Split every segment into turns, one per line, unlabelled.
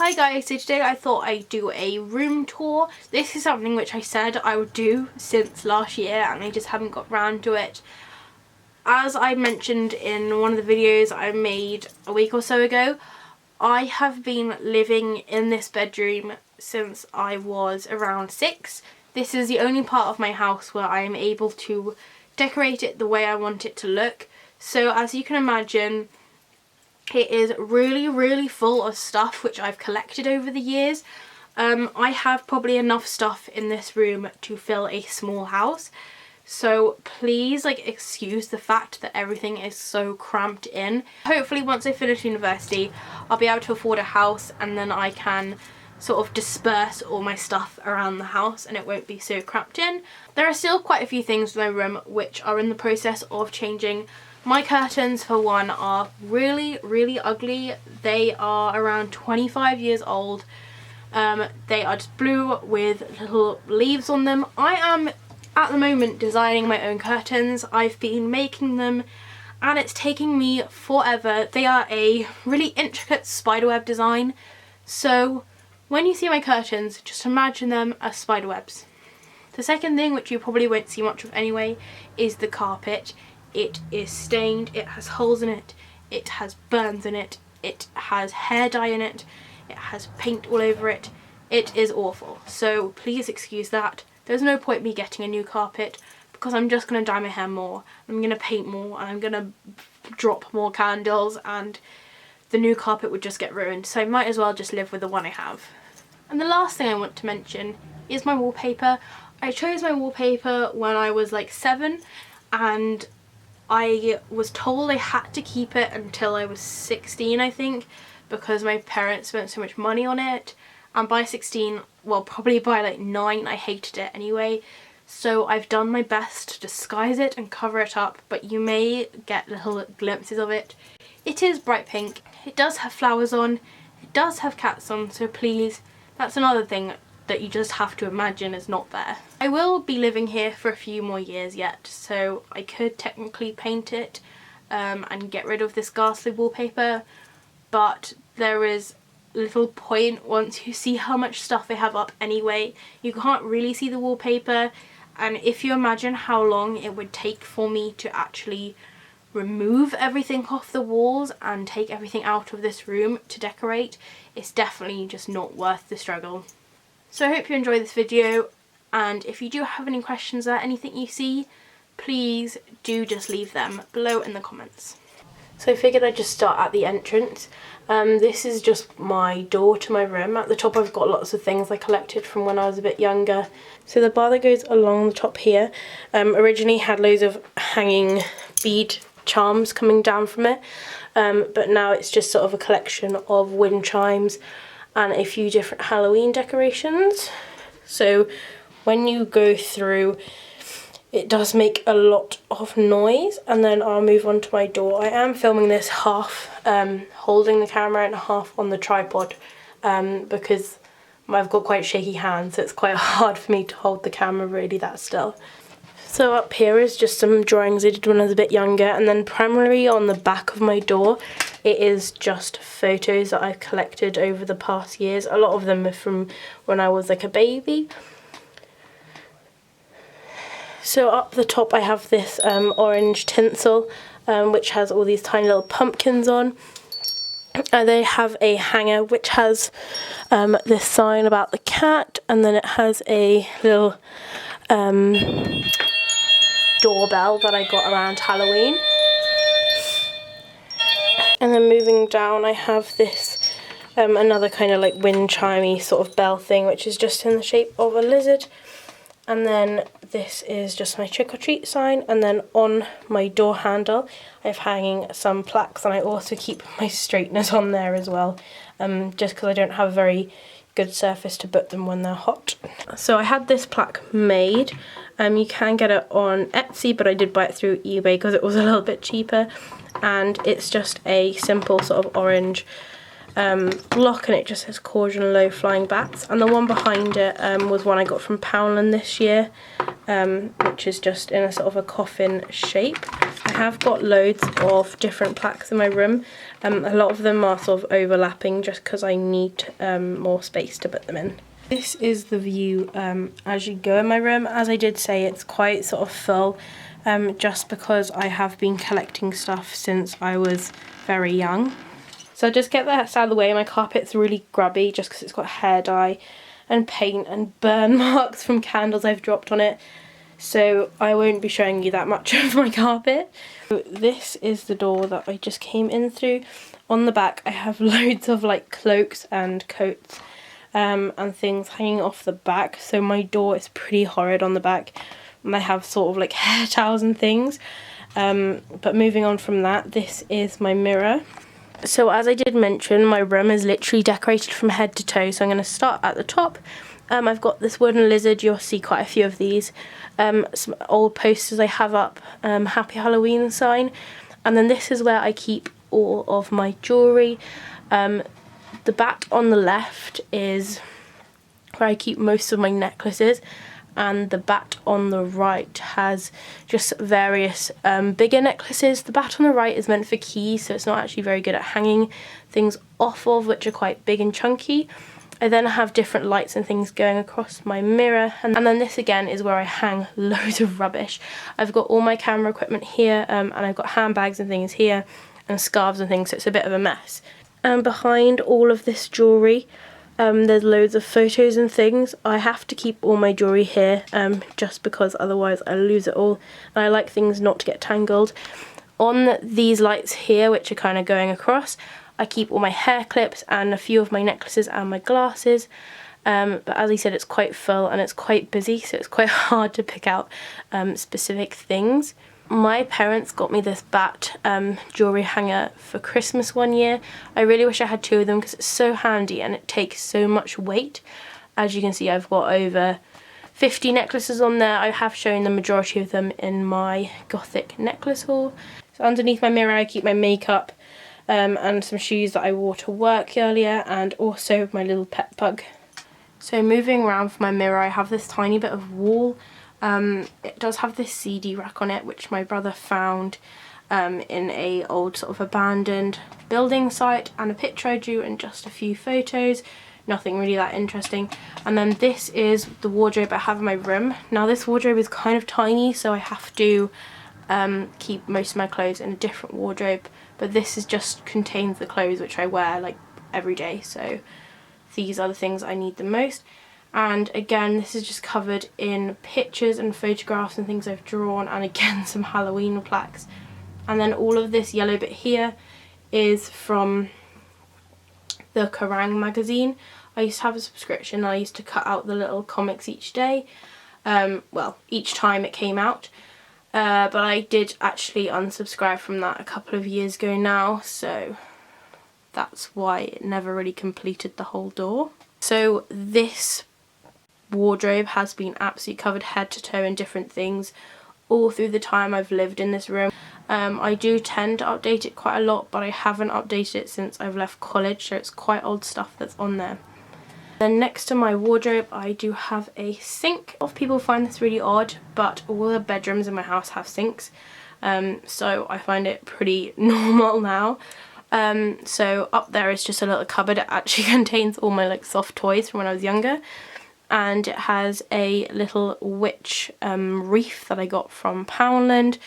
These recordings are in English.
Hi guys, so today I thought I'd do a room tour. This is something which I said I would do since last year and I just haven't got round to it. As I mentioned in one of the videos I made a week or so ago, I have been living in this bedroom since I was around 6. This is the only part of my house where I am able to decorate it the way I want it to look. So as you can imagine, it is really full of stuff which I've collected over the years. I have probably enough stuff in this room to fill a small house. So please excuse the fact that everything is so cramped in. Hopefully once I finish university I'll be able to afford a house and then I can sort of disperse all my stuff around the house and it won't be so cramped in. There are still quite a few things in my room which are in the process of changing. My curtains, for one, are really ugly. They are around 25 years old. They are just blue with little leaves on them. I am at the moment designing my own curtains. I've been making them and it's taking me forever. They are a really intricate spiderweb design. So when you see my curtains, just imagine them as spiderwebs. The second thing, which you probably won't see much of anyway, is the carpet. It is stained, it has holes in it, it has burns in it, it has hair dye in it, it has paint all over it. It is awful, so please excuse that. There's no point me getting a new carpet because I'm just going to dye my hair more, I'm going to paint more, and I'm going to drop more candles and the new carpet would just get ruined, so I might as well just live with the one I have. And the last thing I want to mention is my wallpaper. I chose my wallpaper when I was like 7 and I was told I had to keep it until I was 16, I think, because my parents spent so much money on it, and by 16, well, probably by like 9, I hated it anyway. So I've done my best to disguise it and cover it up, but you may get little glimpses of it. It is bright pink, it does have flowers on, it does have cats on, so please, that's another thing that you just have to imagine is not there. I will be living here for a few more years yet, so I could technically paint it and get rid of this ghastly wallpaper, but there is little point once you see how much stuff I have up anyway. You can't really see the wallpaper, and if you imagine how long it would take for me to actually remove everything off the walls and take everything out of this room to decorate, it's definitely just not worth the struggle. So I hope you enjoyed this video, and if you do have any questions or anything you see, please do just leave them below in the comments. So I figured I'd just start at the entrance. This is just my door to my room. At the top I've got lots of things I collected from when I was a bit younger. So the bar that goes along the top here originally had loads of hanging bead charms coming down from it, but now it's just sort of a collection of wind chimes and a few different Halloween decorations. So when you go through, it does make a lot of noise. And then I'll move on to my door. I am filming this half holding the camera and half on the tripod because I've got quite shaky hands, so it's quite hard for me to hold the camera really that still. So up here is just some drawings I did when I was a bit younger, and then primarily on the back of my door it is just photos that I've collected over the past years. A lot of them are from when I was like a baby. So up the top I have this orange tinsel which has all these tiny little pumpkins on. And they have a hanger which has this sign about the cat, and then it has a little doorbell that I got around Halloween. And then moving down I have this another kind of like wind chimey sort of bell thing, which is just in the shape of a lizard. And then this is just my trick or treat sign, and then on my door handle I have hanging some plaques, and I also keep my straighteners on there as well, just because I don't have a very good surface to put them when they're hot. So I had this plaque made. You can get it on Etsy, but I did buy it through eBay because it was a little bit cheaper, and it's just a simple sort of orange block, and it just says caution low flying bats. And the one behind it was one I got from Poundland this year, which is just in a sort of a coffin shape. I have got loads of different plaques in my room. A lot of them are sort of overlapping just because I need more space to put them in. This is the view as you go in my room. As I did say, it's quite sort of full, just because I have been collecting stuff since I was very young. So just get that out of the way. My carpet's really grubby just because it's got hair dye and paint and burn marks from candles I've dropped on it. So I won't be showing you that much of my carpet. So this is the door that I just came in through. On the back I have loads of like cloaks and coats and things hanging off the back. So my door is pretty horrid on the back. And I have sort of like hair towels and things. But moving on from that, this is my mirror. So as I did mention, my room is literally decorated from head to toe. So I'm going to start at the top. I've got this wooden lizard. You'll see quite a few of these. Some old posters I have up, Happy Halloween sign. And then this is where I keep all of my jewellery. The bat on the left is where I keep most of my necklaces. And the bat on the right has just various bigger necklaces. The bat on the right is meant for keys, so it's not actually very good at hanging things off of, which are quite big and chunky. I then have different lights and things going across my mirror, and then this again is where I hang loads of rubbish. I've got all my camera equipment here, and I've got handbags and things here, and scarves and things, so it's a bit of a mess. And behind all of this jewellery, there's loads of photos and things. I have to keep all my jewellery here, just because otherwise I lose it all, and I like things not to get tangled. On these lights here, which are kind of going across, I keep all my hair clips and a few of my necklaces and my glasses. But as I said, it's quite full and it's quite busy, so it's quite hard to pick out specific things. My parents got me this bat jewellery hanger for Christmas one year. I really wish I had two of them because it's so handy and it takes so much weight. As you can see, I've got over 50 necklaces on there. I have shown the majority of them in my Gothic necklace haul. So underneath my mirror I keep my makeup and some shoes that I wore to work earlier, and also my little pet pug. So moving around for my mirror, I have this tiny bit of wall. It does have this CD rack on it, which my brother found in a old sort of abandoned building site, and a picture I drew and just a few photos. Nothing really that interesting. And then this is the wardrobe I have in my room. Now this wardrobe is kind of tiny, so I have to keep most of my clothes in a different wardrobe, but this is just contains the clothes which I wear like every day, so these are the things I need the most. And again, this is just covered in pictures and photographs and things I've drawn, and again some Halloween plaques. And then all of this yellow bit here is from the Kerrang magazine. I used to have a subscription. I used to cut out the little comics each day, well, each time it came out. But I did actually unsubscribe from that a couple of years ago now, so that's why it never really completed the whole door. So this wardrobe has been absolutely covered head to toe in different things all through the time I've lived in this room. I do tend to update it quite a lot, but I haven't updated it since I've left college, so it's quite old stuff that's on there. Then next to my wardrobe I do have a sink. A lot of people find this really odd, but all the bedrooms in my house have sinks, so I find it pretty normal now. So up there is just a little cupboard. It actually contains all my like soft toys from when I was younger, and it has a little witch wreath that I got from Poundland,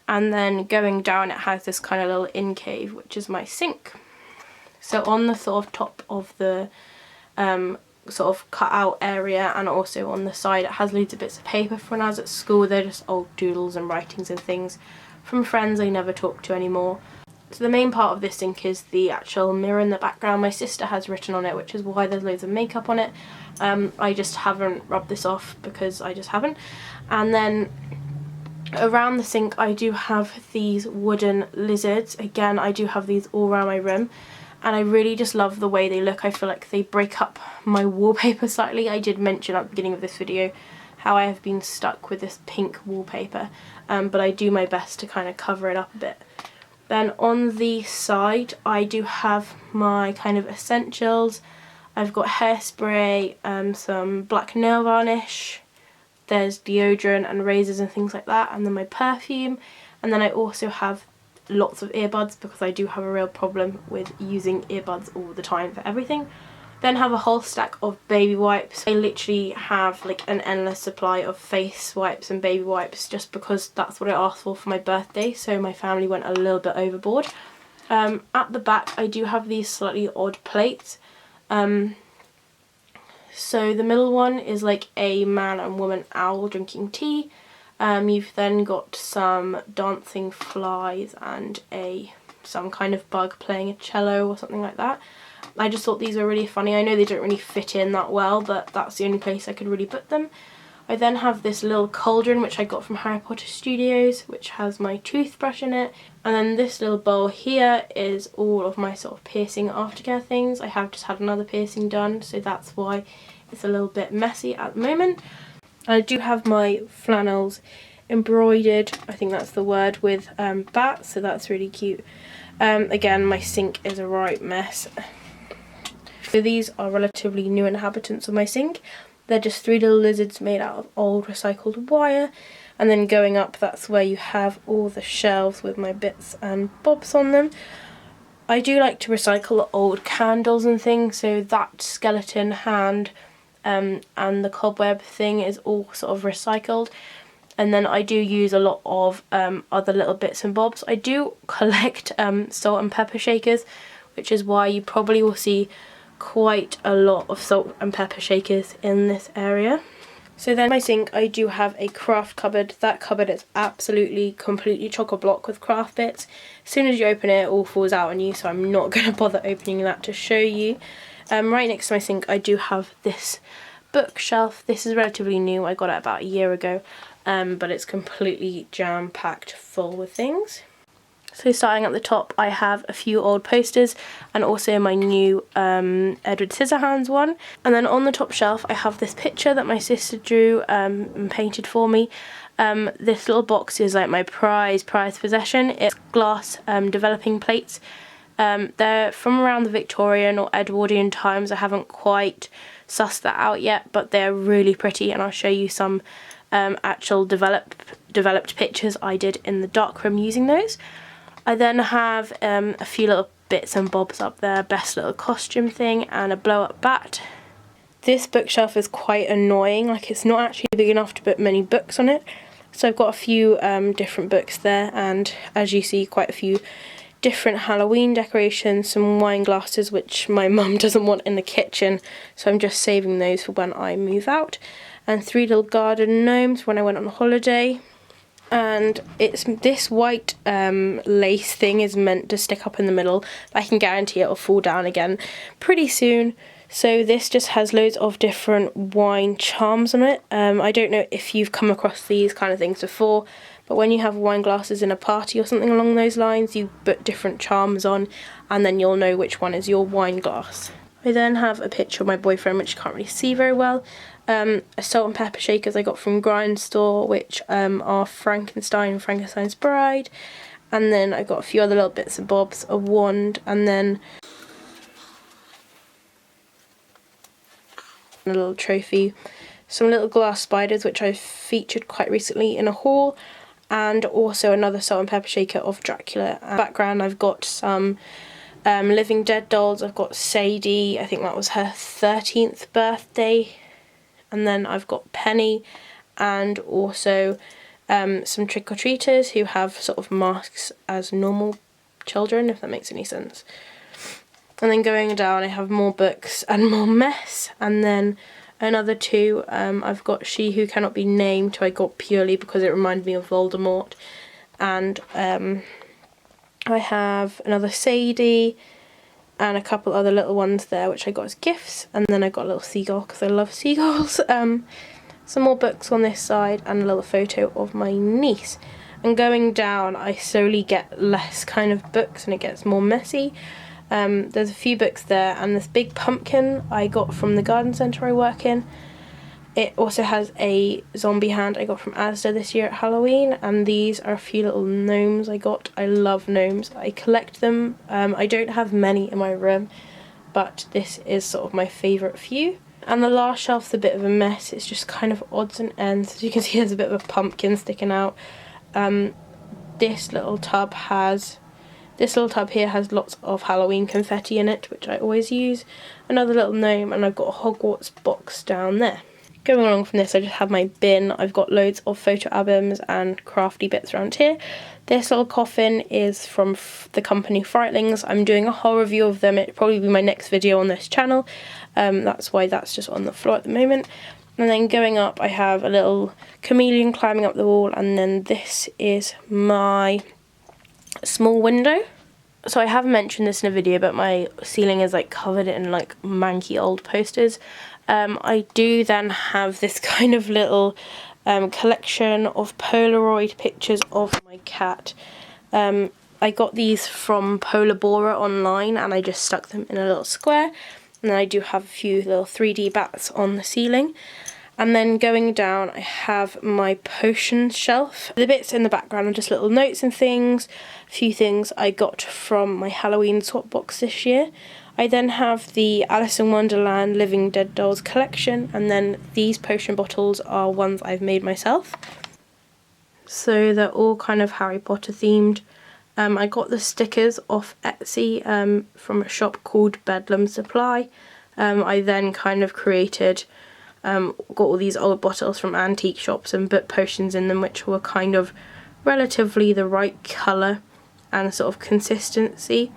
and then going down it has this kind of little in cave, which is my sink. So on the sort of top of the sort of cut out area, and also on the side, it has loads of bits of paper from when I was at school. They're just old doodles and writings and things from friends I never talk to anymore. So the main part of this sink is the actual mirror in the background. My sister has written on it, which is why there's loads of makeup on it. I just haven't rubbed this off because I just haven't. And then around the sink I do have these wooden lizards. Again, I do have these all around my room, and I really just love the way they look. I feel like they break up my wallpaper slightly. I did mention at the beginning of this video how I have been stuck with this pink wallpaper, but I do my best to kind of cover it up a bit. Then on the side I do have my kind of essentials. I've got hairspray, some black nail varnish, there's deodorant and razors and things like that, and then my perfume. And then I also have lots of earbuds because I do have a real problem with using earbuds all the time for everything. Then have a whole stack of baby wipes. I literally have like an endless supply of face wipes and baby wipes just because that's what I asked for my birthday, so my family went a little bit overboard. At the back I do have these slightly odd plates. So the middle one is like a man and woman owl drinking tea. You've then got some dancing flies and some kind of bug playing a cello or something like that. I just thought these were really funny. I know they don't really fit in that well, but that's the only place I could really put them. I then have this little cauldron which I got from Harry Potter Studios, which has my toothbrush in it. And then this little bowl here is all of my sort of piercing aftercare things. I have just had another piercing done, so that's why it's a little bit messy at the moment. I do have my flannels embroidered, I think that's the word, with bats, so that's really cute. Again, my sink is a right mess. So these are relatively new inhabitants of my sink. They're just 3 little lizards made out of old recycled wire. And then going up, that's where you have all the shelves with my bits and bobs on them. I do like to recycle old candles and things, so that skeleton hand and the cobweb thing is all sort of recycled. And then I do use a lot of other little bits and bobs. I do collect salt and pepper shakers, which is why you probably will see quite a lot of salt and pepper shakers in this area. So then my sink, I do have a craft cupboard. That cupboard is absolutely completely chock-a-block with craft bits. As soon as you open it, it all falls out on you, so I'm not going to bother opening that to show you. Right next to my sink I do have this bookshelf. This is relatively new, I got it about a year ago, but it's completely jam-packed full with things. So starting at the top I have a few old posters and also my new Edward Scissorhands one. And then on the top shelf I have this picture that my sister drew and painted for me. This little box is like my prized possession. It's glass developing plates. They're from around the Victorian or Edwardian times. I haven't quite sussed that out yet, but they're really pretty, and I'll show you some actual developed pictures I did in the darkroom using those. I then have a few little bits and bobs up there, best little costume thing and a blow up bat. This bookshelf is quite annoying, like it's not actually big enough to put many books on it. So I've got a few different books there, and as you see quite a few different Halloween decorations, some wine glasses which my mum doesn't want in the kitchen, so I'm just saving those for when I move out, and 3 little garden gnomes when I went on holiday. And it's this white lace thing is meant to stick up in the middle, but I can guarantee it'll fall down again pretty soon. So this just has loads of different wine charms on it. I don't know if you've come across these kind of things before, but when you have wine glasses in a party or something along those lines, you put different charms on and then you'll know which one is your wine glass. I then have a picture of my boyfriend, which you can't really see very well. A salt and pepper shakers I got from Grindstore, which are Frankenstein and Frankenstein's Bride. And then I got a few other little bits and bobs, a wand, and then a little trophy. Some little glass spiders, which I featured quite recently in a haul. And also another salt and pepper shaker of Dracula. Background, I've got some Living Dead dolls. I've got Sadie, I think that was her 13th birthday. And then I've got Penny and also some trick-or-treaters who have sort of masks as normal children, if that makes any sense. And then going down I have more books and more mess, and then another 2, I've got She Who Cannot Be Named, who I got purely because it reminded me of Voldemort. And I have another Sadie and a couple other little ones there which I got as gifts, and then I got a little seagull because I love seagulls. Some more books on this side and a little photo of my niece. And going down I slowly get less kind of books and it gets more messy. There's a few books there, and this big pumpkin I got from the garden centre I work in. It also has a zombie hand I got from Asda this year at Halloween, and these are a few little gnomes I got. I love gnomes. I collect them. I don't have many in my room, but this is sort of my favourite few. And the last shelf's a bit of a mess. It's just kind of odds and ends. As you can see, there's a bit of a pumpkin sticking out. This little tub here has lots of Halloween confetti in it, which I always use. Another little gnome, and I've got a Hogwarts box down there. Going along from this, I just have my bin. I've got loads of photo albums and crafty bits around here. This little coffin is from the company Frightlings. I'm doing a whole review of them. It'll probably be my next video on this channel. That's why that's just on the floor at the moment. And then going up, I have a little chameleon climbing up the wall, and then this is my small window. So I have mentioned this in a video, but my ceiling is like covered in like manky old posters. I do then have this kind of little collection of Polaroid pictures of my cat. I got these from Polar Bora online, and I just stuck them in a little square. And then I do have a few little 3D bats on the ceiling. And then going down, I have my potion shelf. The bits in the background are just little notes and things, a few things I got from my Halloween swap box this year. I then have the Alice in Wonderland Living Dead Dolls collection, and then these potion bottles are ones I've made myself. So they're all kind of Harry Potter themed. I got the stickers off Etsy from a shop called Bedlam Supply. I then kind of created, got all these old bottles from antique shops and put potions in them, which were kind of relatively the right colour and sort of consistency.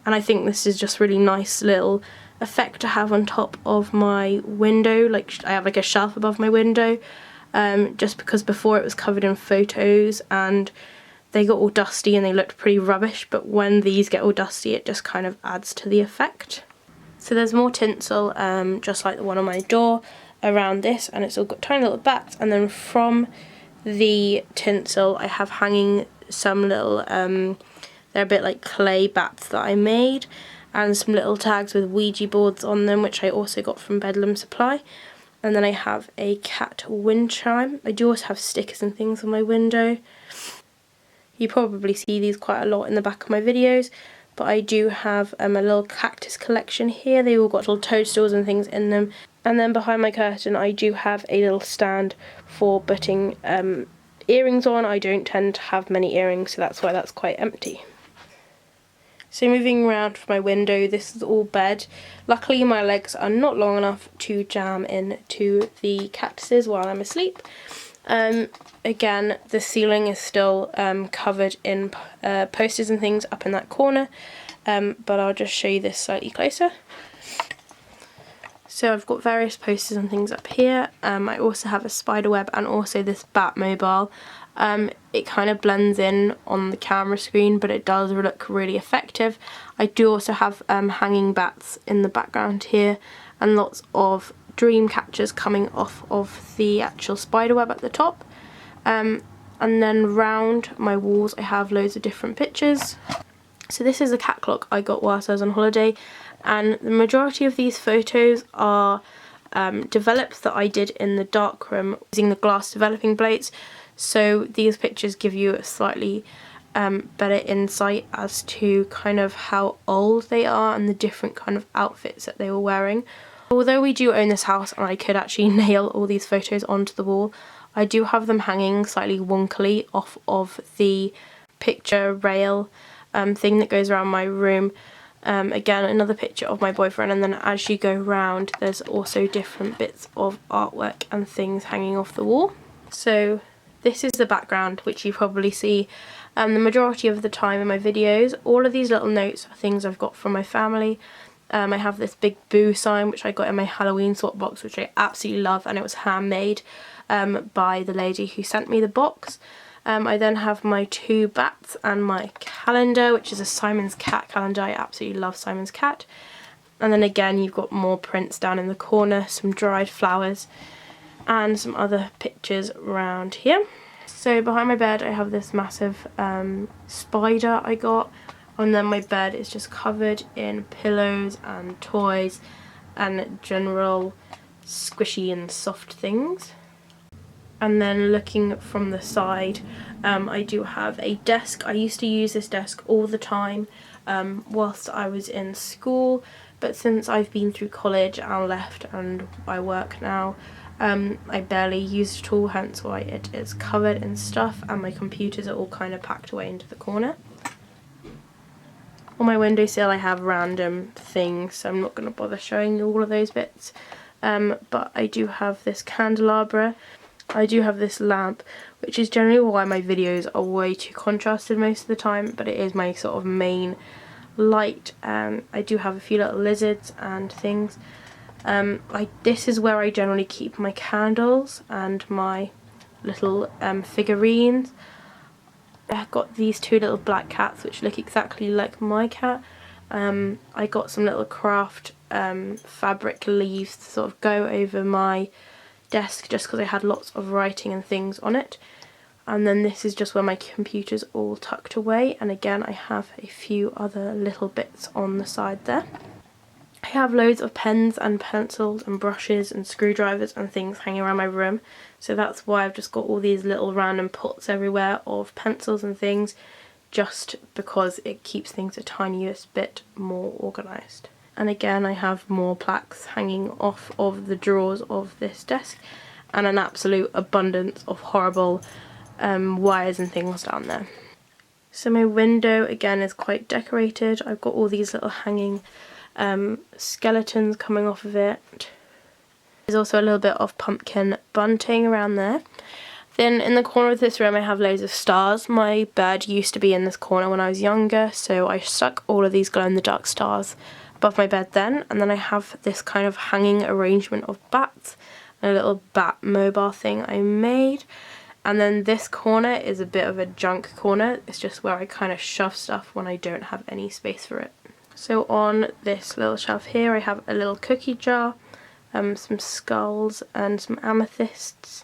And I think this is just really nice little effect to have on top of my window. Like, I have like a shelf above my window, just because before it was covered in photos and they got all dusty and they looked pretty rubbish, but when these get all dusty it just kind of adds to the effect. So there's more tinsel, just like the one on my door, around this, and it's all got tiny little bats, and then from the tinsel I have hanging some little, they're a bit like clay bats that I made, and some little tags with Ouija boards on them, which I also got from Bedlam Supply. And then I have a cat wind chime. I do also have stickers and things on my window. You probably see these quite a lot in the back of my videos, but I do have a little cactus collection here. They all got little toadstools and things in them. And then behind my curtain I do have a little stand for putting earrings on. I don't tend to have many earrings, so that's why that's quite empty. So moving around from my window, this is all bed. Luckily my legs are not long enough to jam into the cactuses while I'm asleep. Again, the ceiling is still covered in posters and things up in that corner, but I'll just show you this slightly closer. So I've got various posters and things up here. I also have a spider web and also this Batmobile. It kind of blends in on the camera screen, but it does look really effective. I do also have hanging bats in the background here, and lots of dream catchers coming off of the actual spider web at the top. And then round my walls I have loads of different pictures. So this is a cat clock I got whilst I was on holiday, and the majority of these photos are develops that I did in the darkroom using the glass developing plates. So these pictures give you a slightly better insight as to kind of how old they are and the different kind of outfits that they were wearing. Although we do own this house and I could actually nail all these photos onto the wall, I do have them hanging slightly wonkily off of the picture rail thing that goes around my room. Again, another picture of my boyfriend, and then as you go round there's also different bits of artwork and things hanging off the wall. So this is the background, which you probably see the majority of the time in my videos. All of these little notes are things I've got from my family. I have this big boo sign which I got in my Halloween swap box, which I absolutely love, and it was handmade by the lady who sent me the box. I then have my two bats and my calendar, which is a Simon's Cat calendar. I absolutely love Simon's Cat. And then again you've got more prints down in the corner, some dried flowers and some other pictures around here. So behind my bed I have this massive spider I got, and then my bed is just covered in pillows and toys and general squishy and soft things. And then looking from the side, I do have a desk. I used to use this desk all the time whilst I was in school, but since I've been through college and left and I work now, I barely use it at all, hence why it is covered in stuff, and my computers are all kind of packed away into the corner. On my windowsill I have random things, so I'm not going to bother showing you all of those bits, but I do have this candelabra. I do have this lamp, which is generally why my videos are way too contrasted most of the time, but it is my sort of main light. I do have a few little lizards and things. This is where I generally keep my candles and my little figurines. I've got these two little black cats which look exactly like my cat. I got some little craft fabric leaves to sort of go over my desk just because I had lots of writing and things on it. And then this is just where my computer's all tucked away, and again I have a few other little bits on the side there. I have loads of pens and pencils and brushes and screwdrivers and things hanging around my room, so that's why I've just got all these little random pots everywhere of pencils and things, just because it keeps things a tiniest bit more organised. And again I have more plaques hanging off of the drawers of this desk, and an absolute abundance of horrible wires and things down there. So my window again is quite decorated. I've got all these little hanging skeletons coming off of it. There's also a little bit of pumpkin bunting around there. Then in the corner of this room I have loads of stars. My bed used to be in this corner when I was younger, so I stuck all of these glow-in-the-dark stars above my bed then, and then I have this kind of hanging arrangement of bats and a little bat mobile thing I made. And then this corner is a bit of a junk corner. It's just where I kind of shove stuff when I don't have any space for it. So on this little shelf here I have a little cookie jar, some skulls and some amethysts,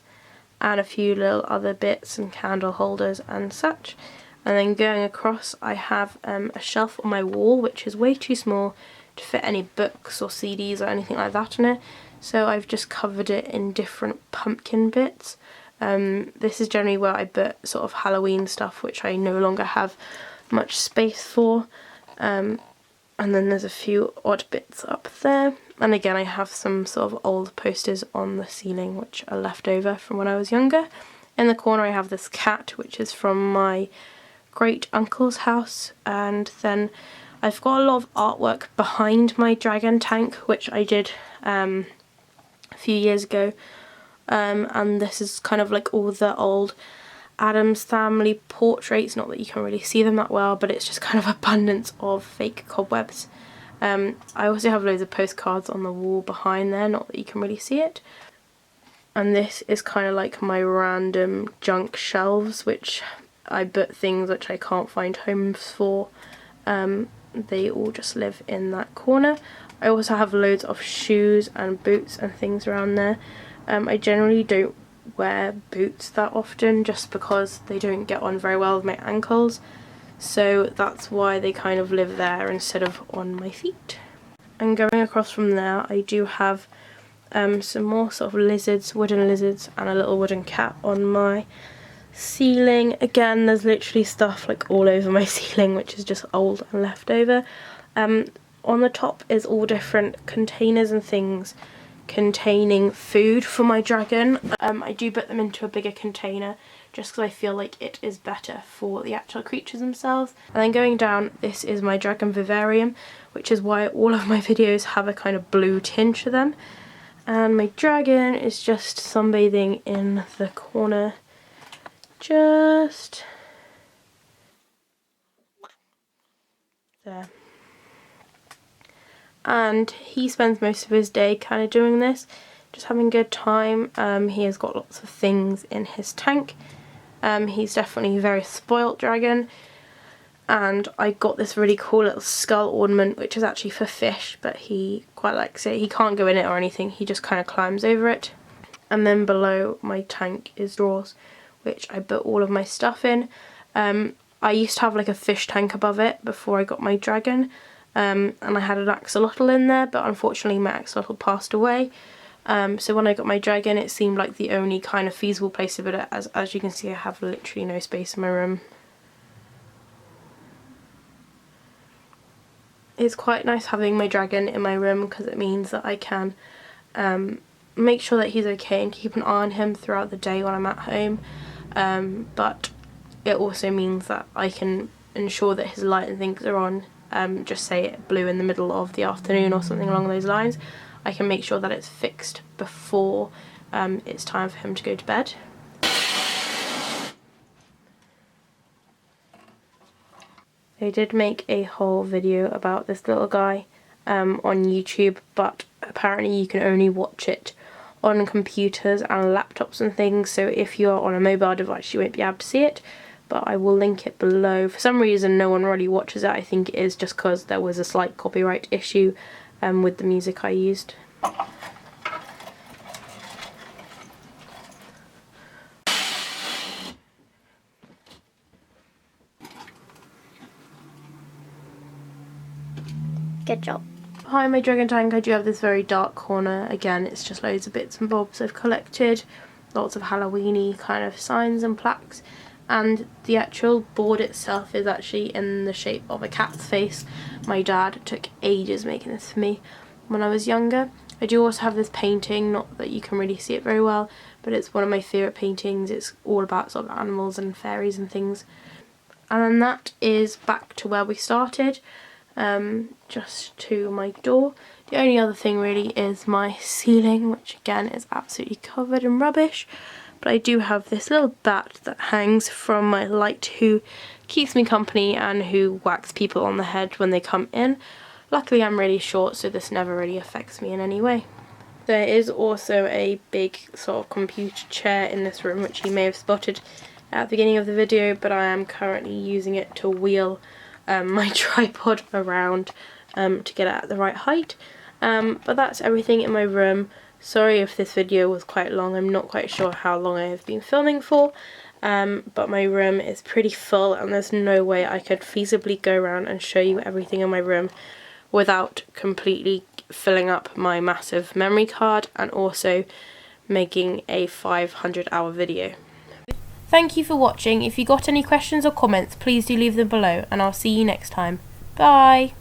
and a few little other bits and candle holders and such. And then going across I have a shelf on my wall which is way too small to fit any books or CDs or anything like that in it, so I've just covered it in different pumpkin bits. This is generally where I put sort of Halloween stuff which I no longer have much space for, and then there's a few odd bits up there, and again I have some sort of old posters on the ceiling which are left over from when I was younger. In the corner I have this cat which is from my great uncle's house, and then I've got a lot of artwork behind my dragon tank which I did a few years ago, and this is kind of like all the old Addams Family portraits, not that you can really see them that well, but it's just kind of abundance of fake cobwebs. I also have loads of postcards on the wall behind there, not that you can really see it. And this is kind of like my random junk shelves which I put things which I can't find homes for. They all just live in that corner. I also have loads of shoes and boots and things around there. I generally don't wear boots that often just because they don't get on very well with my ankles, so that's why they kind of live there instead of on my feet. And going across from there I do have some more sort of lizards, wooden lizards, and a little wooden cat on my ceiling. Again there's literally stuff like all over my ceiling which is just old and left over. On the top is all different containers and things containing food for my dragon. I do put them into a bigger container just because I feel like it is better for the actual creatures themselves. And then going down, this is my dragon vivarium, which is why all of my videos have a kind of blue tinge to them. And my dragon is just sunbathing in the corner, just there. And he spends most of his day kind of doing this, just having a good time. He has got lots of things in his tank. He's definitely a very spoilt dragon, and I got this really cool little skull ornament which is actually for fish, but he quite likes it. He can't go in it or anything, he just kind of climbs over it. And then below my tank is drawers which I put all of my stuff in. I used to have like a fish tank above it before I got my dragon, and I had an axolotl in there, but unfortunately my axolotl passed away. So when I got my dragon, it seemed like the only kind of feasible place to put it, as you can see I have literally no space in my room. It's quite nice having my dragon in my room because it means that I can make sure that he's okay and keep an eye on him throughout the day when I'm at home, but it also means that I can ensure that his light and things are on, just say it blew in the middle of the afternoon or something along those lines. I can make sure that it's fixed before it's time for him to go to bed. They did make a whole video about this little guy on YouTube, but apparently you can only watch it on computers and laptops and things, so if you're on a mobile device you won't be able to see it, but I will link it below. For some reason no one really watches it. I think it is just because there was a slight copyright issue with the music I used.
Good job.
Behind my dragon tank I do have this very dark corner. Again, it's just loads of bits and bobs I've collected, lots of Halloween-y kind of signs and plaques, and the actual board itself is actually in the shape of a cat's face. My dad took ages making this for me when I was younger. I do also have this painting, not that you can really see it very well, but it's one of my favourite paintings. It's all about sort of animals and fairies and things. And then that is back to where we started. Just to my door. The only other thing really is my ceiling, which again is absolutely covered in rubbish, but I do have this little bat that hangs from my light who keeps me company and who whacks people on the head when they come in. Luckily I'm really short, so this never really affects me in any way. There is also a big sort of computer chair in this room, which you may have spotted at the beginning of the video, but I am currently using it to wheel my tripod around to get it at the right height. But that's everything in my room. Sorry if this video was quite long. I'm not quite sure how long I have been filming for, but my room is pretty full and there's no way I could feasibly go around and show you everything in my room without completely filling up my massive memory card and also making a 500-hour video. Thank you for watching. If you got any questions or comments, please do leave them below and I'll see you next time. Bye!